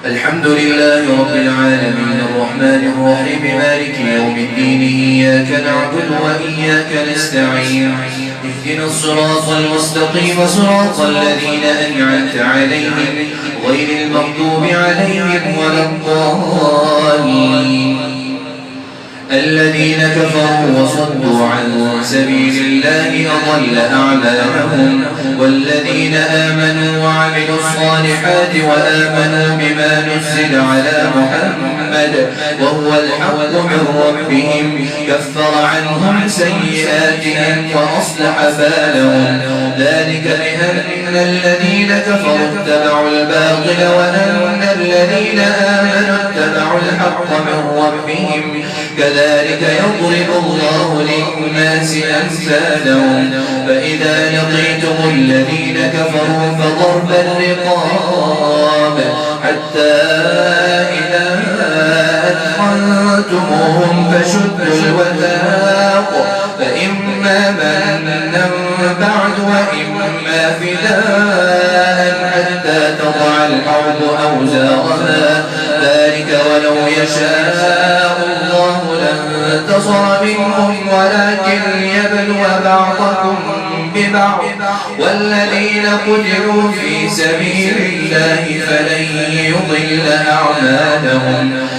الحمد لله رب العالمين الرحمن الرحيم مالك يوم الدين إياك نعبد وإياك نستعين اهدنا الصراط المستقيم صراط الذين أنعمت عليهم غير المغضوب عليهم ولا الضالين الذين كفروا وصدوا عن سبيل الله أضل أعمالهم والذين آمنوا وعملوا الصالحات وآمنوا بما نزل على محمد وهو الحق من ربهم كفر عنهم سيئاتهم وأصلح بالهم ذلك بأن الذين كفروا اتبعوا الباطل وأن الذين آمنوا اتبعوا الحق من ربهم كذلك يضرب الله للناس أمثالهم فإذا لقيتم الذين كفروا فضرب الرقاب حتى إذا أثخنتموهم فشدوا الوثاق فإما منا بعد وإما فداء حتى تضع الحرب أوزارها ذلك ولو يشاء الله لانتصر منهم ولكن ليبلو بعضكم ببعض والذين قتلوا في سبيل الله فلن يضل أعمالهم